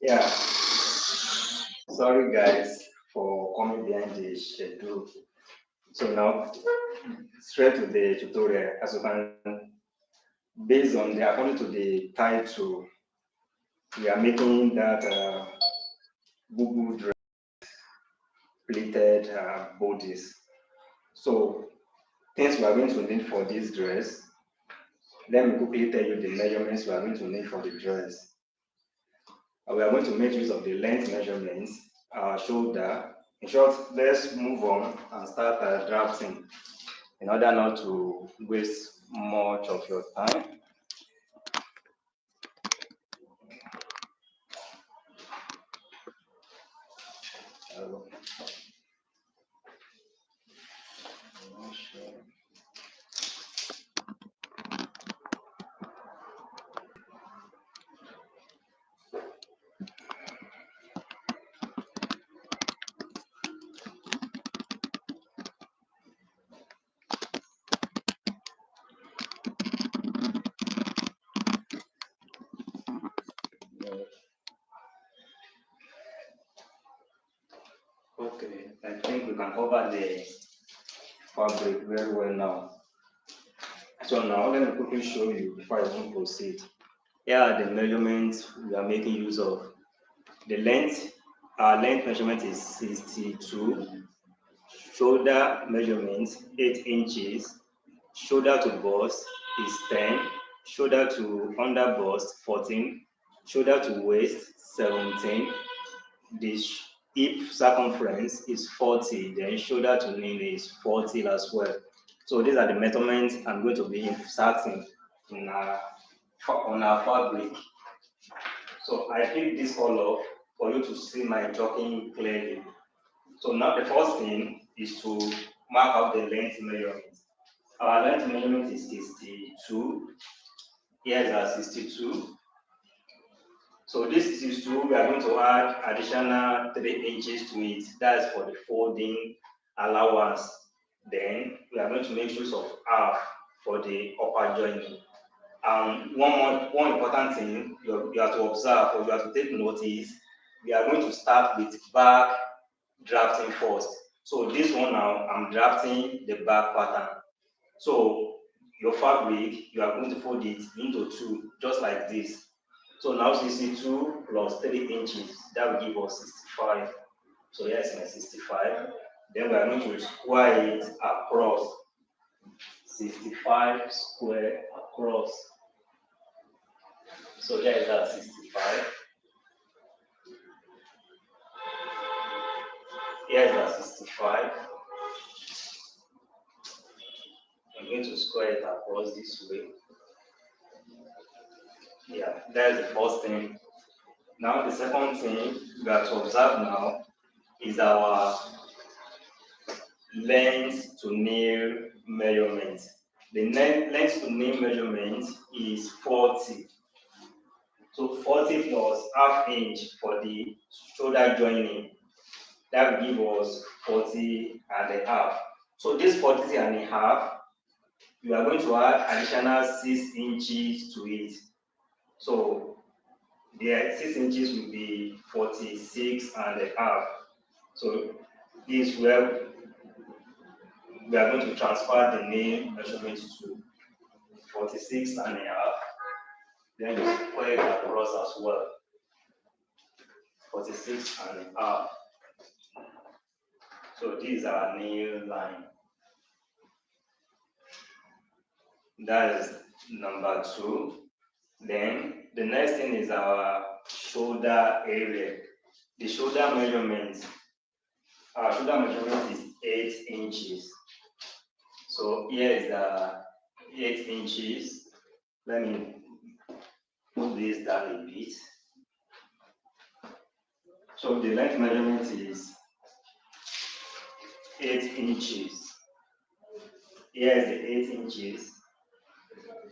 Yeah, sorry guys for coming behind the schedule. So now, straight to the tutorial. As you can, based on the according to the title, we are making that Bubu dress pleated bodies. So things we are going to need for this dress. Let me quickly tell you the measurements we are going to need for the dress. We are going to make use of the length measurements, our shoulder. In short, let's move on and start drafting in order not to waste much of your time. Okay, I think we can cover the fabric very well now. So now let me quickly show you before I even proceed. Here are the measurements we are making use of. The length, our length measurement is 62. Shoulder measurement 8 inches. Shoulder to bust is 10. Shoulder to under bust 14. Shoulder to waist 17. The hip circumference is 40, then shoulder to knee is 40 as well. So these are the measurements I'm going to be inserting in on our fabric. So I picked this color for you to see my talking clearly. So now the first thing is to mark out the length measurement. Our length measurement is 62. Here's our 62. So this is two, we are going to add additional 3 inches to it. That's for the folding allowance. Then we are going to make use of half for the upper joining. One important thing you have to observe or you have to take notice, we are going to start with back drafting first. So this one now, I'm drafting the back pattern. So your fabric, you are going to fold it into two, just like this. So now 62 plus 3 inches, that will give us 65. So here's my 65. Then we are going to square it across. 65 square across. So here is our 65. Here's our 65. I'm going to square it across this way. Yeah, that's the first thing. Now the second thing we have to observe now is our length to nail measurement. The length to nail measurement is 40. So 40 plus half inch for the shoulder joining. That will give us 40 and a half. So this 40 and a half, we are going to add additional 6 inches to it. So the 6 inches will be 46 and a half. So this is where we are going to transfer the nail measurement to 46 and a half. Then you square it across as well. 46 and a half. So this is our nail line. That is number 2. Then the next thing is our shoulder area. The shoulder measurement. Our shoulder measurement is 8 inches. So here is the 8 inches. Let me move this down a bit. So the length measurement is 8 inches. Here is the 8 inches.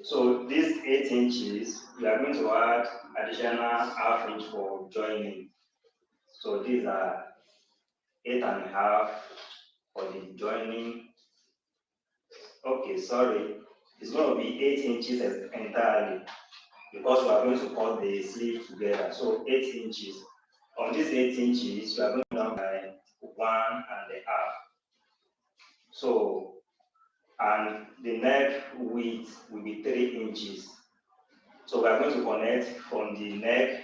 So these 8 inches, we are going to add additional half inch for joining. So these are 8 and a half for the joining. Okay, sorry. It's going to be 8 inches entirely. because we are going to cut the sleeve together. So 8 inches. On this 8 inches, we are going down by 1.5. So, and the neck width will be 3 inches. So we are going to connect from the neck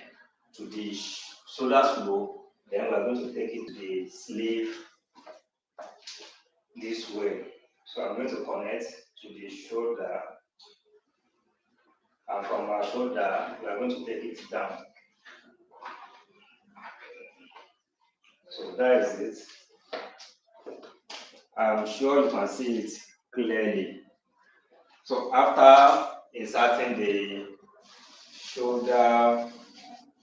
to the shoulder slope. Then we are going to take it to the sleeve this way. So I'm going to connect to the shoulder, and from our shoulder we are going to take it down. So that is it. I'm sure you can see it clearly. So after inserting the shoulder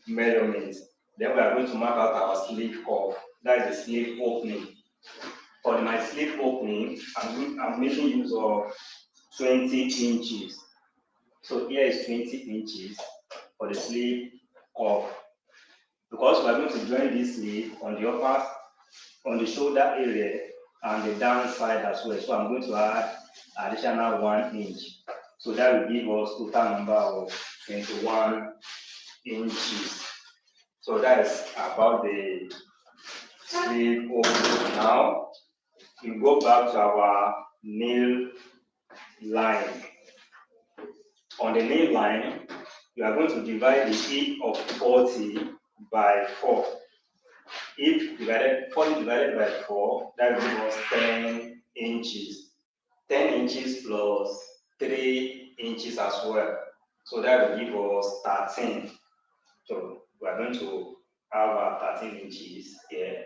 measurement, then we are going to mark out our sleeve curve. That is the sleeve opening. For my sleeve opening, I'm making use of 20 inches. So here is 20 inches for the sleeve curve. Because we are going to join this sleeve on the upper, on the shoulder area and the down side as well. So I'm going to add additional 1 inch. So that will give us total number of 21 inches. So that is about the sleeve opening. Now we go back to our nail line. On the nail line, we are going to divide the hip of 40 by 4. If 40 divided by 4, that will give us 10 inches. 10 inches plus 3 inches as well. So that will give us 13. So we are going to have our 13 inches here.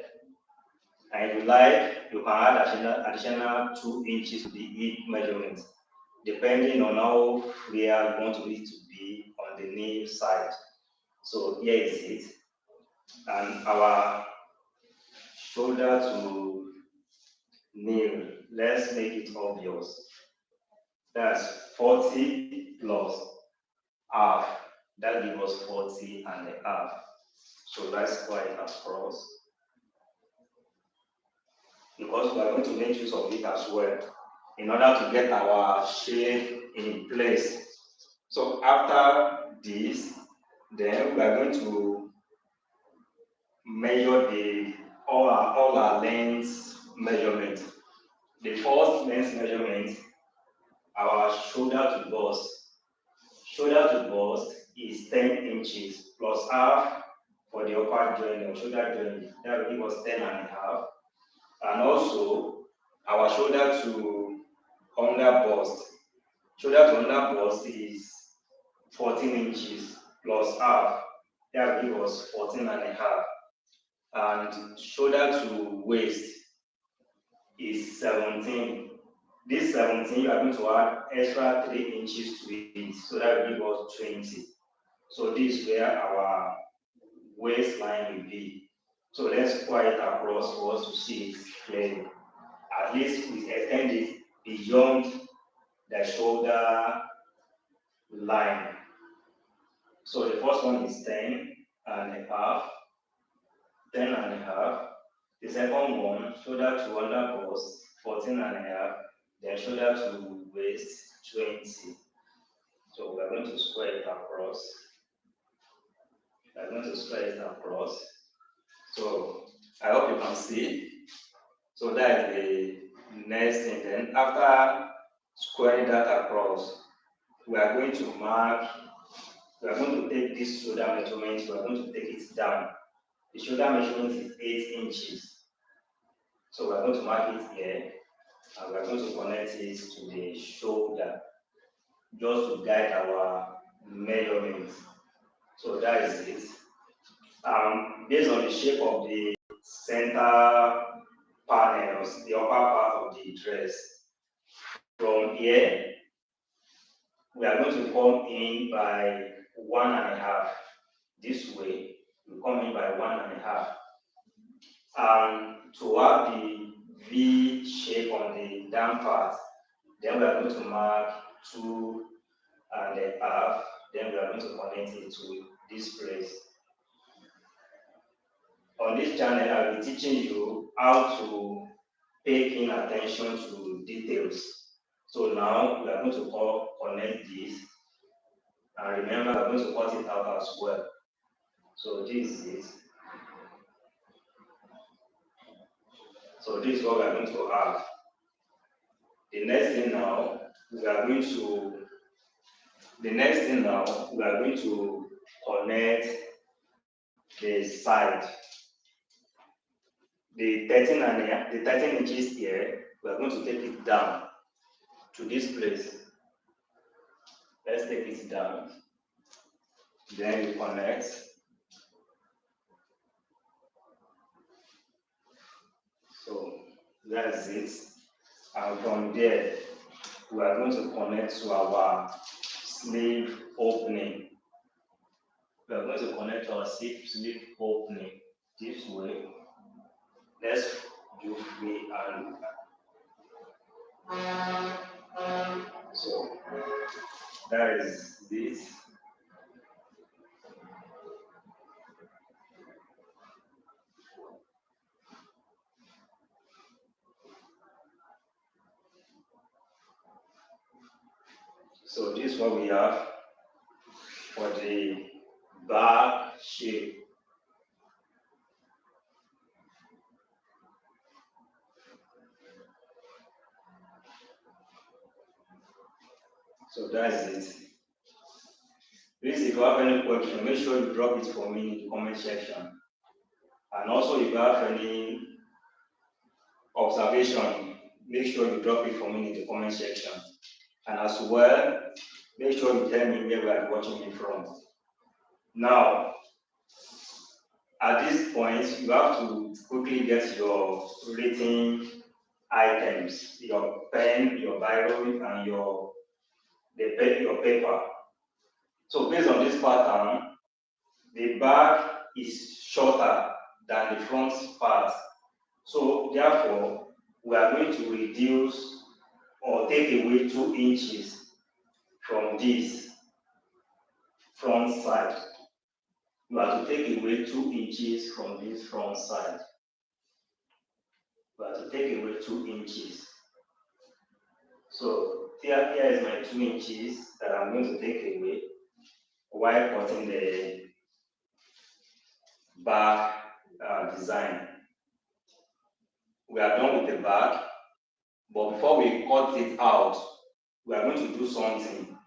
And if you like, you can add additional 2 inches to the hip measurement, depending on how clear you want it to be on the nail side. So here is it. And our shoulder to nail, let's make it obvious. That's 40 plus half. That gives us 40.5. So let's go it across. Because we are going to make use of it as well in order to get our shape in place. So after this, then we are going to measure all our length measurement. The first length measurement, our shoulder to bust. Shoulder to bust is 10 inches plus half for the upper joint or shoulder joint. That will give us 10.5. And also our shoulder to under bust. Shoulder to under bust is 14 inches plus half. That will give us 14.5. And shoulder to waist is 17. This 17, you are going to add extra 3 inches to it, so that will give us 20. So this is where our waistline will be. So let's square it across for us to see it clearly. At least we extend it beyond the shoulder line. So the first one is 10.5. 10.5. The second one, shoulder to under bust, 14.5. Then shoulder to waist, 20. So we're going to square it across. We're going to square it across. So I hope you can see. So that is the next thing. Then after squaring that across, we are going to mark, we are going to take this shoulder measurement, we are going to take it down. The shoulder measurement is 8 inches. So we are going to mark it here, and we are going to connect it to the shoulder, just to guide our measurement. So that is it. Based on the shape of the center panels, the upper part of the dress, from here, we are going to come in by 1.5. This way, we come in by 1.5. And to have the V shape on the down part, then we are going to mark 2.5. Then we are going to connect it to this place. On this channel, I'll be teaching you how to pay in attention to details. So now we are going to connect this, And remember, we're going to cut it out as well. So this is it. So this is what we are going to have. The next thing now, we are going to connect the side. The 13 inches here, we are going to take it down to this place. Let's take it down. Then we connect. So that's it. And from there, we are going to connect to our sleeve opening. We are going to connect our sleeve opening this way. Let's do free and so that is this. So this is what we have for the back shape. So that's it. Please, if you have any question, make sure you drop it for me in the comment section. And also, if you have any observation, make sure you drop it for me in the comment section. And as well, make sure you tell me where you are watching me from. Now, at this point, you have to quickly get your written items, your pen, your Bible, and your paper. So based on this pattern, the back is shorter than the front part. So therefore, we are going to reduce or take away 2 inches from this front side. You have to take away 2 inches from this front side. You have to take away 2 inches. So here is my 2 inches that I'm going to take away while cutting the back design. We are done with the back, but before we cut it out, we are going to do something.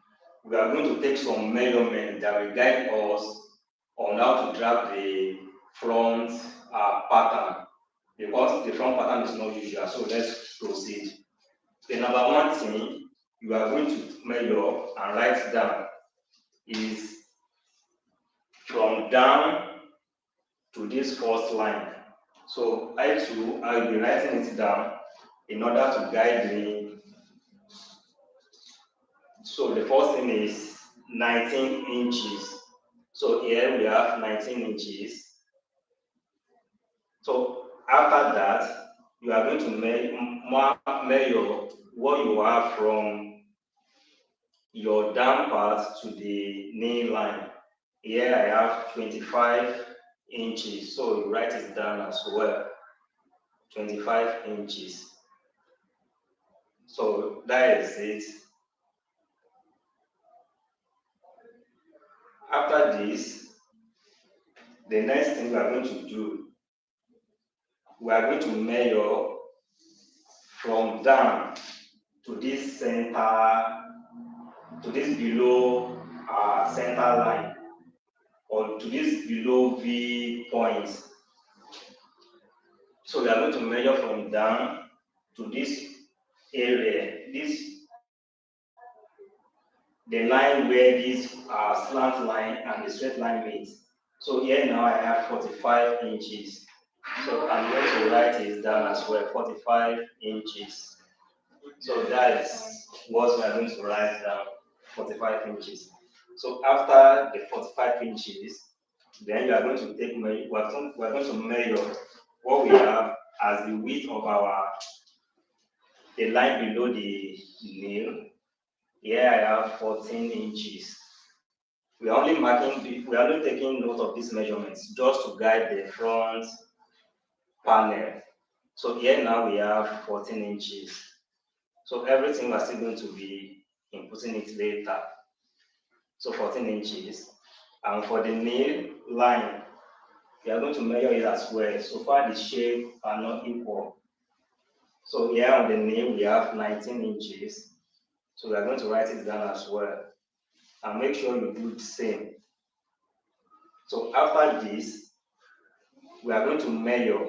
We are going to take some measurement that will guide us on how to drag the front pattern, because the front pattern is not usual. So let's proceed. The number one thing you are going to measure and write down is from down to this first line. So I will be writing it down in order to guide me. So the first thing is 19 inches. So here we have 19 inches. So after that, you are going to measure what you have from your down part to the knee line. Here I have 25 inches. So you write it down as well. 25 inches. So that is it. After this, the next thing we are going to do, we are going to measure from down to this center, to this below center line, or to this below V point. So we are going to measure from down to this area, the line where this slant line and the straight line meet. So here now I have 45 inches. So I'm going to write it down as well, 45 inches. So that is what we are going to write down, 45 inches. So after the 45 inches, then we are going to take, we are going to measure what we have as the width of the line below the nail. Here I have 14 inches. We are only taking note of these measurements just to guide the front panel. So here now we have 14 inches. So everything we're still going to be inputting it later. so 14 inches. And for the nail line, we are going to measure it as well. So far the shape are not equal. So here on the nail we have 19 inches. So we are going to write it down as well. And make sure you do the same. So after this, we are going to measure